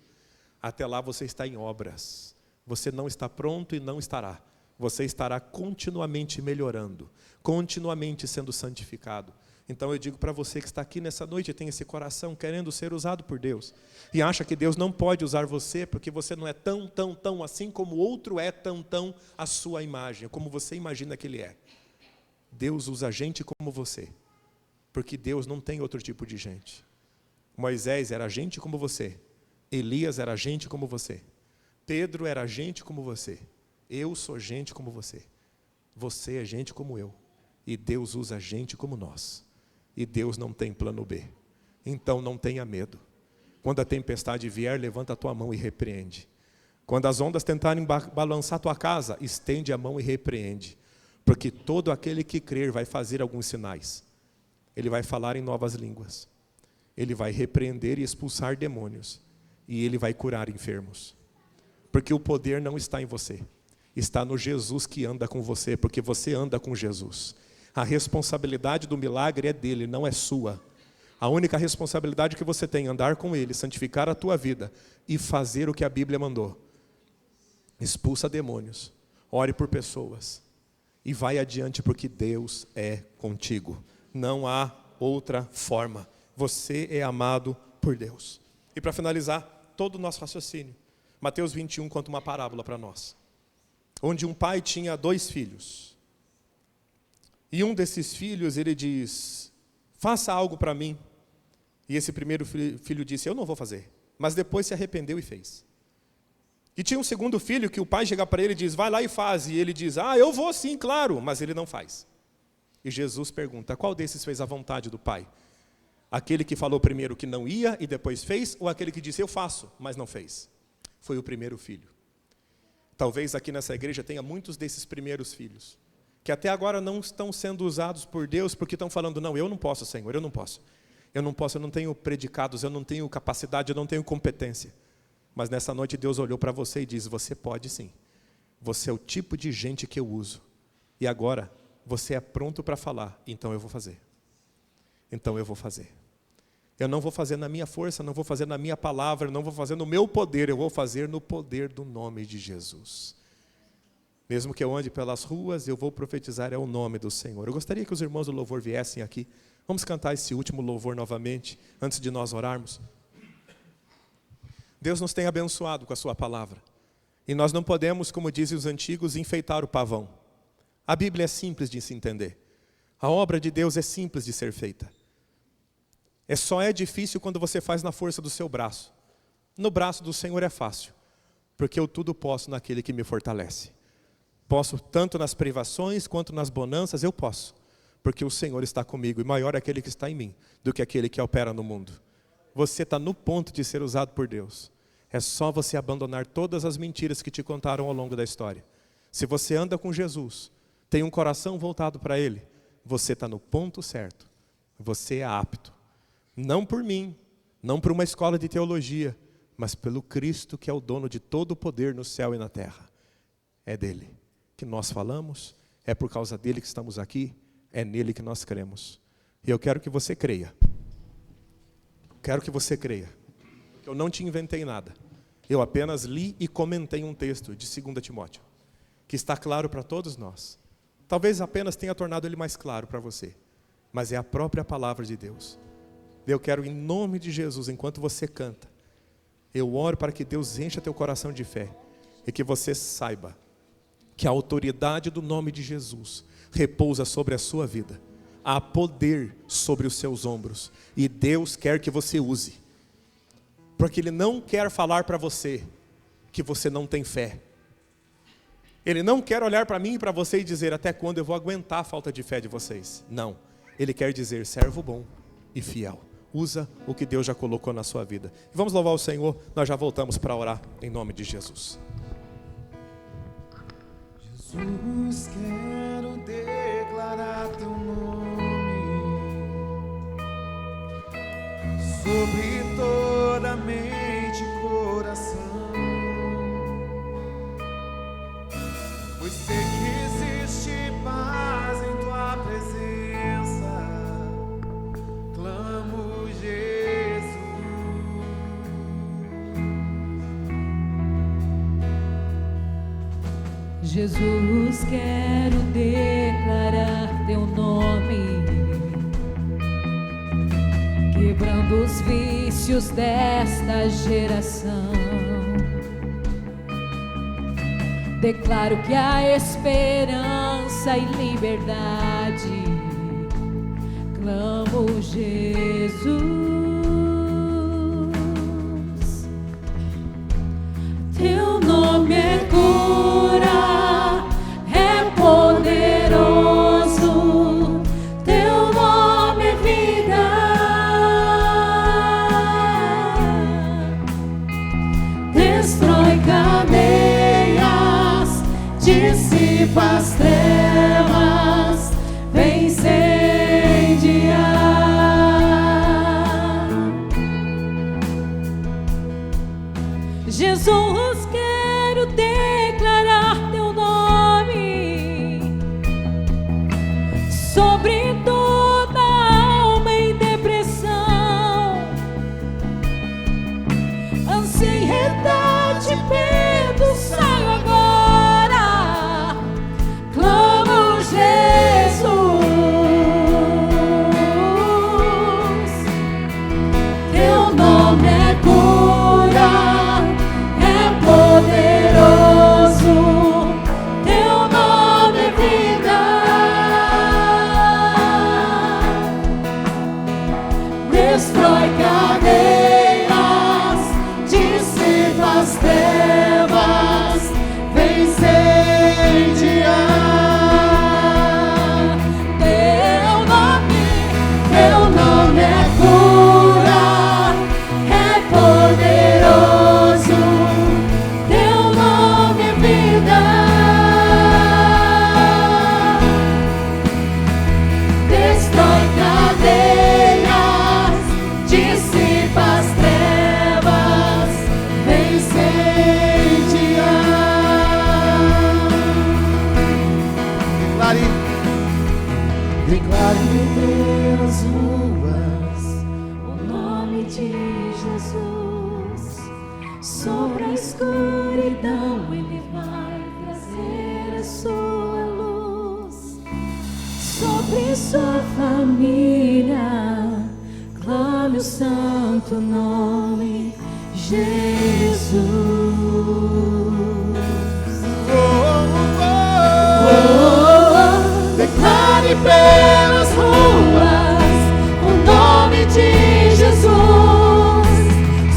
Até lá você está em obras. Você não está pronto e não estará. Você estará continuamente melhorando, continuamente sendo santificado. Então eu digo para você que está aqui nessa noite e tem esse coração querendo ser usado por Deus, e acha que Deus não pode usar você, porque você não é tão assim como o outro é tão a sua imagem, como você imagina que ele é. Deus usa gente como você, porque Deus não tem outro tipo de gente. Moisés era gente como você, Elias era gente como você, Pedro era gente como você, eu sou gente como você, você é gente como eu, e Deus usa gente como nós, e Deus não tem plano B. Então não tenha medo. Quando a tempestade vier, levanta a tua mão e repreende. Quando as ondas tentarem balançar a tua casa, estende a mão e repreende. Porque todo aquele que crer vai fazer alguns sinais. Ele vai falar em novas línguas. Ele vai repreender e expulsar demônios. E ele vai curar enfermos. Porque o poder não está em você. Está no Jesus que anda com você, porque você anda com Jesus. A responsabilidade do milagre é dele, não é sua. A única responsabilidade que você tem é andar com ele, santificar a tua vida e fazer o que a Bíblia mandou. Expulsa demônios. Ore por pessoas. e vai adiante, porque Deus é contigo. Não há outra forma. Você é amado por Deus. E para finalizar todo o nosso raciocínio, Mateus 21 conta uma parábola para nós, onde um pai tinha 2 filhos. E um desses filhos, ele diz: faça algo para mim. E esse primeiro filho disse: eu não vou fazer. Mas depois se arrependeu e fez. E tinha um segundo filho que o pai chega para ele e diz: vai lá e faz. E ele diz: eu vou sim, claro. Mas ele não faz. E Jesus pergunta: qual desses fez a vontade do pai? Aquele que falou primeiro que não ia e depois fez? Ou aquele que disse: eu faço, mas não fez? Foi o primeiro filho. Talvez aqui nessa igreja tenha muitos desses primeiros filhos, que até agora não estão sendo usados por Deus, porque estão falando: não, eu não posso, Senhor, eu não posso. Eu não posso, eu não tenho predicados, eu não tenho capacidade, eu não tenho competência. Mas nessa noite Deus olhou para você e disse: você pode sim. Você é o tipo de gente que eu uso. E agora, você é pronto para falar: então eu vou fazer. Então eu vou fazer. Eu não vou fazer na minha força, não vou fazer na minha palavra, não vou fazer no meu poder, eu vou fazer no poder do nome de Jesus. Mesmo que eu ande pelas ruas, eu vou profetizar é o nome do Senhor. Eu gostaria que os irmãos do louvor viessem aqui. Vamos cantar esse último louvor novamente, antes de nós orarmos. Deus nos tem abençoado com a sua palavra. E nós não podemos, como dizem os antigos, enfeitar o pavão. A Bíblia é simples de se entender. A obra de Deus é simples de ser feita. Só é difícil quando você faz na força do seu braço. No braço do Senhor é fácil, porque eu tudo posso naquele que me fortalece. Posso tanto nas privações quanto nas bonanças, eu posso. Porque o Senhor está comigo, e maior é aquele que está em mim do que aquele que opera no mundo. Você está no ponto de ser usado por Deus. É só você abandonar todas as mentiras que te contaram ao longo da história. Se você anda com Jesus, tem um coração voltado para Ele, você está no ponto certo. Você é apto. Não por mim, não por uma escola de teologia, mas pelo Cristo que é o dono de todo o poder no céu e na terra. É dele que nós falamos, é por causa dele que estamos aqui. É nele que nós cremos. E eu quero que você creia. Quero que você creia. Eu não te inventei nada. Eu apenas li e comentei um texto de 2 Timóteo, que está claro para todos nós. Talvez apenas tenha tornado ele mais claro para você. Mas é a própria palavra de Deus. Eu quero, em nome de Jesus, enquanto você canta, eu oro para que Deus encha teu coração de fé. E que você saiba que a autoridade do nome de Jesus repousa sobre a sua vida. Há poder sobre os seus ombros. E Deus quer que você use. Porque Ele não quer falar para você que você não tem fé. Ele não quer olhar para mim e para você e dizer: até quando eu vou aguentar a falta de fé de vocês? Não. Ele quer dizer: servo bom e fiel. Usa o que Deus já colocou na sua vida. Vamos louvar o Senhor. Nós já voltamos para orar em nome de Jesus. Jesus, quero declarar teu nome sobre toda mente e coração, pois sei que existe paz em tua presença. Clamo Jesus. Jesus, quero declarar teu nome, quebrando os vícios desta geração. Declaro que há esperança e liberdade. Clamo Jesus. Teu nome é cura. Dissipa as trevas, vem incendiar. Jesus, quero ter sobre sua família, clame o santo nome, Jesus. Declare pelas ruas o nome de Jesus.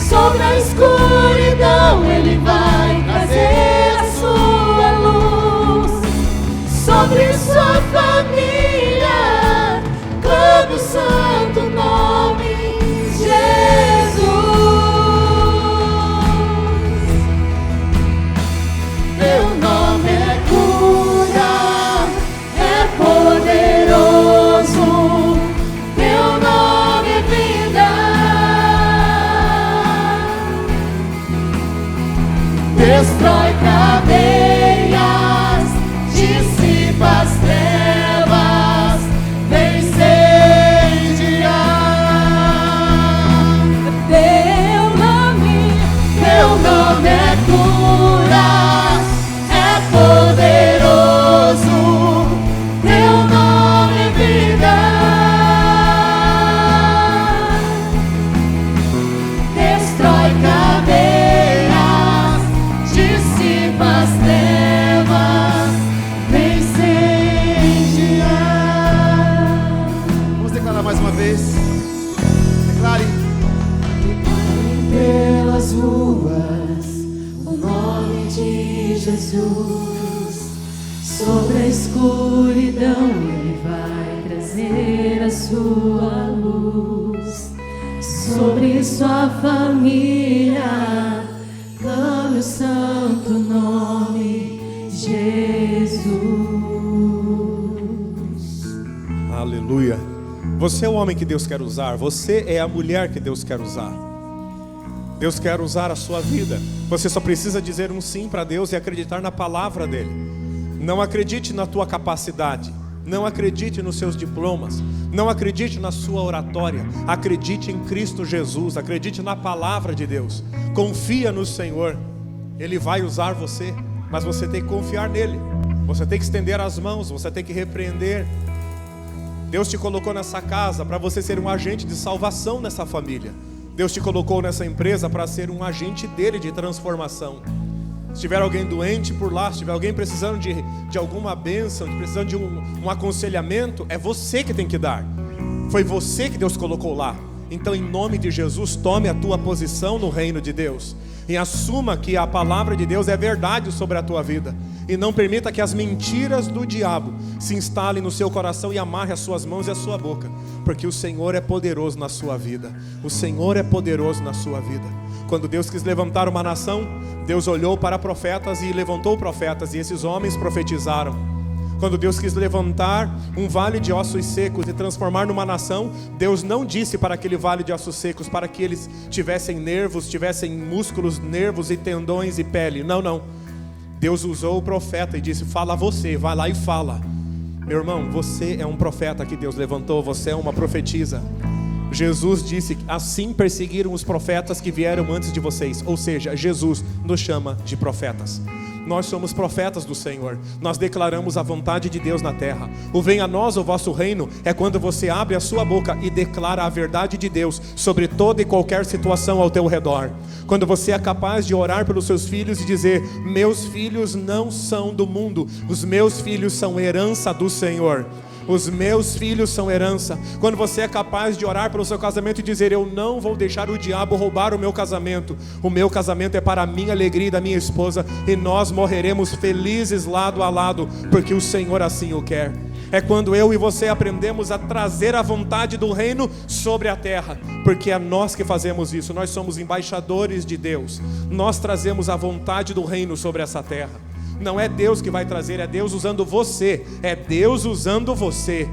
Sobre a escuridão Ele vai trazer a sua luz. Sobre sua família, clame o santo nome, Jesus. Teu nome é cura, é poderoso. Teu nome é vida. Destrói cadeias, dissipa as trevas, vence incendiar. Teu nome é cura, é poderoso. Teu nome é vida. Destrói cadeias, dissipa as trevas, vence incendiar. Vamos declarar mais uma vez. Declare. Pelas ruas o nome de Jesus. Sobre a escuridão Ele vai trazer a sua luz. Sobre sua família, clame o santo nome, Jesus. Aleluia. Você é o homem que Deus quer usar. Você é a mulher que Deus quer usar. Deus quer usar a sua vida. Você só precisa dizer um sim para Deus e acreditar na palavra dele. Não acredite na tua capacidade. Não acredite nos seus diplomas. Não acredite na sua oratória. Acredite em Cristo Jesus. Acredite na palavra de Deus. Confia no Senhor. Ele vai usar você, mas você tem que confiar nele. Você tem que estender as mãos. Você tem que repreender. Deus te colocou nessa casa para você ser um agente de salvação nessa família. Deus te colocou nessa empresa para ser um agente dele de transformação. Se tiver alguém doente por lá, se tiver alguém precisando de alguma bênção, precisando de um aconselhamento, é você que tem que dar. Foi você que Deus colocou lá. Então, em nome de Jesus, tome a tua posição no reino de Deus e assuma que a palavra de Deus é verdade sobre a tua vida. E não permita que as mentiras do diabo se instalem no seu coração e amarre as suas mãos e a sua boca, porque o Senhor é poderoso na sua vida. O Senhor é poderoso na sua vida. Quando Deus quis levantar uma nação, Deus olhou para profetas e levantou profetas, e esses homens profetizaram. Quando Deus quis levantar um vale de ossos secos e transformar numa nação, Deus não disse para aquele vale de ossos secos para que eles tivessem nervos, tivessem músculos, nervos e tendões e pele. Não, não. Deus usou o profeta e disse: fala você, vai lá e fala. Meu irmão, você é um profeta que Deus levantou, você é uma profetisa. Jesus disse: assim perseguiram os profetas que vieram antes de vocês. Ou seja, Jesus nos chama de profetas. Nós somos profetas do Senhor. Nós declaramos a vontade de Deus na terra. O venha a nós o vosso reino é quando você abre a sua boca e declara a verdade de Deus sobre toda e qualquer situação ao teu redor. Quando você é capaz de orar pelos seus filhos e dizer: meus filhos não são do mundo, os meus filhos são herança do Senhor. Os meus filhos são herança. Quando você é capaz de orar pelo seu casamento e dizer: eu não vou deixar o diabo roubar o meu casamento. O meu casamento é para a minha alegria e da minha esposa, e nós morreremos felizes lado a lado, porque o Senhor assim o quer. É quando eu e você aprendemos a trazer a vontade do reino sobre a terra, porque é nós que fazemos isso. Nós somos embaixadores de Deus. Nós trazemos a vontade do reino sobre essa terra. Não é Deus que vai trazer, é Deus usando você. É Deus usando você.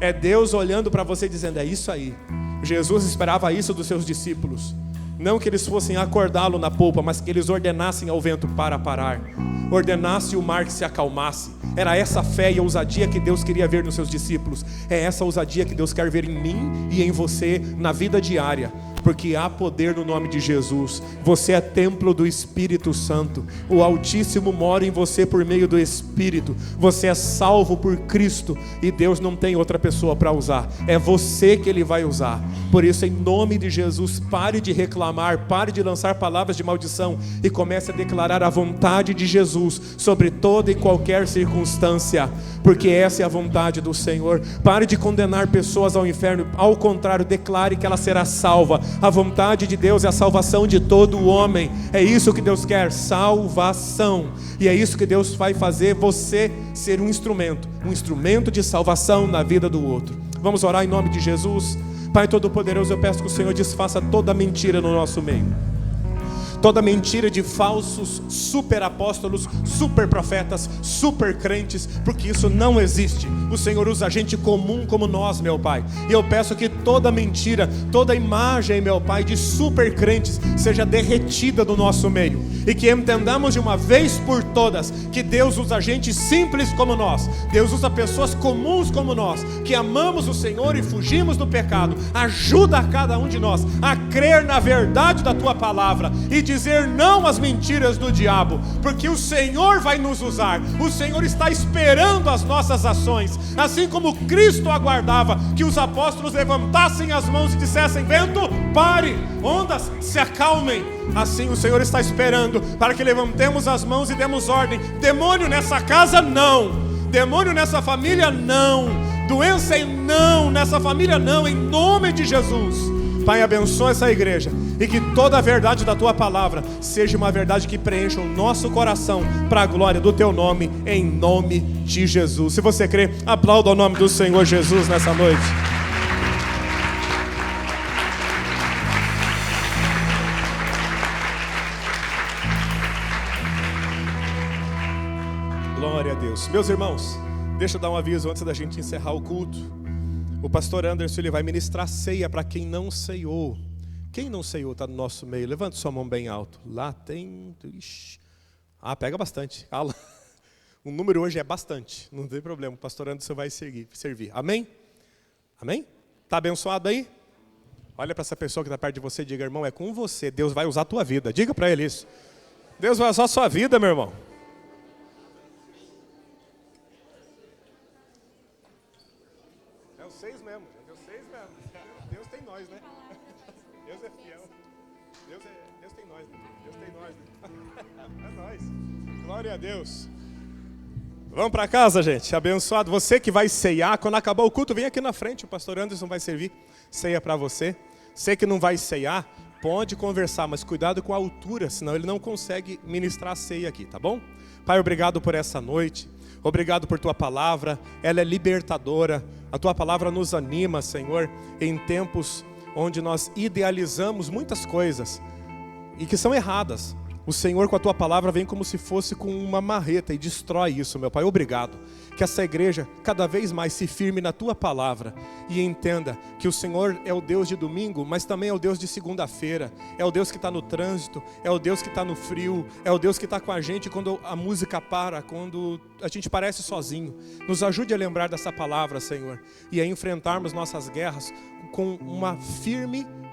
É Deus olhando para você dizendo: é isso aí. Jesus esperava isso dos seus discípulos. Não que eles fossem acordá-lo na polpa, mas que eles ordenassem ao vento para parar, ordenasse o mar que se acalmasse. Era essa fé e ousadia que Deus queria ver nos seus discípulos. É essa ousadia que Deus quer ver em mim e em você na vida diária. porque há poder no nome de Jesus. Você é templo do Espírito Santo. O Altíssimo mora em você por meio do Espírito. Você é salvo por Cristo e Deus não tem outra pessoa para usar. É você que Ele vai usar. Por isso, em nome de Jesus, pare de reclamar, pare de lançar palavras de maldição e comece a declarar a vontade de Jesus sobre toda e qualquer circunstância, porque essa é a vontade do Senhor. Pare de condenar pessoas ao inferno, ao contrário, declare que ela será salva. A vontade de Deus é a salvação de todo homem. É isso que Deus quer, salvação. E é isso que Deus vai fazer você ser um instrumento de salvação na vida do outro. Vamos orar em nome de Jesus. Pai Todo-Poderoso, eu peço que o Senhor desfaça toda mentira no nosso meio. Toda mentira de falsos super apóstolos, super profetas, super crentes, porque isso não existe. O Senhor usa gente comum como nós, meu Pai. E eu peço que toda mentira, toda imagem, meu Pai, de super crentes seja derretida do nosso meio. E que entendamos de uma vez por todas que Deus usa gente simples como nós. Deus usa pessoas comuns como nós, que amamos o Senhor e fugimos do pecado. Ajuda a cada um de nós a crer na verdade da Tua palavra e dizer não às mentiras do diabo, porque o Senhor vai nos usar. O Senhor está esperando as nossas ações, assim como Cristo aguardava que os apóstolos levantassem as mãos e dissessem: vento, pare, ondas, se acalmem. Assim o Senhor está esperando para que levantemos as mãos e demos ordem. Demônio nessa casa, não. Demônio nessa família, não. Doença, não. Nessa família, não. Em nome de Jesus. Pai, abençoa essa igreja e que toda a verdade da Tua palavra seja uma verdade que preencha o nosso coração para a glória do Teu nome, em nome de Jesus. Se você crê, aplauda o nome do Senhor Jesus nessa noite. Glória a Deus. Meus irmãos, deixa eu dar um aviso antes da gente encerrar o culto. O pastor Anderson, ele vai ministrar ceia para quem não ceiou. Quem não ceiou está no nosso meio. Levante sua mão bem alto. Lá tem... Ixi. Pega bastante. O número hoje é bastante. Não tem problema. O pastor Anderson vai servir. Amém? Amém? Está abençoado aí? Olha para essa pessoa que está perto de você e diga: irmão, é com você. Deus vai usar a tua vida. Diga para ele isso. Deus vai usar a sua vida, meu irmão. Vocês mesmo, vocês mesmo. Deus tem nós, né? Deus é fiel. Deus tem nós, né? Deus tem nós, né? É nós. Glória a Deus. Vamos para casa, gente. Abençoado. Você que vai ceiar, quando acabar o culto, vem aqui na frente. O pastor Anderson vai servir ceia para você. Você que não vai ceiar, pode conversar, mas cuidado com a altura, senão ele não consegue ministrar a ceia aqui, tá bom? Pai, obrigado por essa noite. Obrigado por Tua palavra, ela é libertadora. A Tua palavra nos anima, Senhor, em tempos onde nós idealizamos muitas coisas e que são erradas. O Senhor, com a Tua palavra, vem como se fosse com uma marreta e destrói isso, meu Pai. Obrigado. Que essa igreja cada vez mais se firme na Tua palavra e entenda que o Senhor é o Deus de domingo, mas também é o Deus de segunda-feira. É o Deus que está no trânsito, é o Deus que está no frio, é o Deus que está com a gente quando a música para, quando a gente parece sozinho. Nos ajude a lembrar dessa palavra, Senhor, e a enfrentarmos nossas guerras com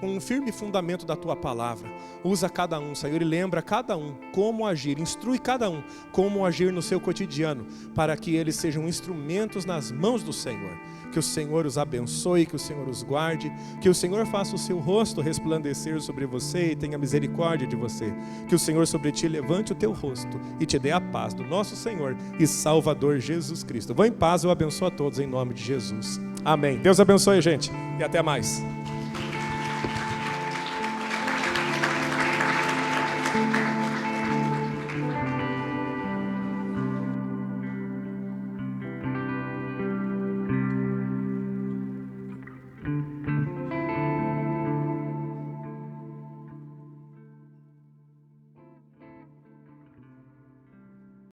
um firme fundamento da Tua palavra. Usa cada um, Senhor, e lembra cada um como agir, instrui cada um como agir no seu cotidiano, para que eles sejam instrumentos nas mãos do Senhor. Que o Senhor os abençoe, que o Senhor os guarde, que o Senhor faça o seu rosto resplandecer sobre você e tenha misericórdia de você. Que o Senhor sobre ti levante o teu rosto e te dê a paz do nosso Senhor e Salvador Jesus Cristo. Vão em paz, eu abençoo a todos em nome de Jesus. Amém. Deus abençoe, gente, e até mais.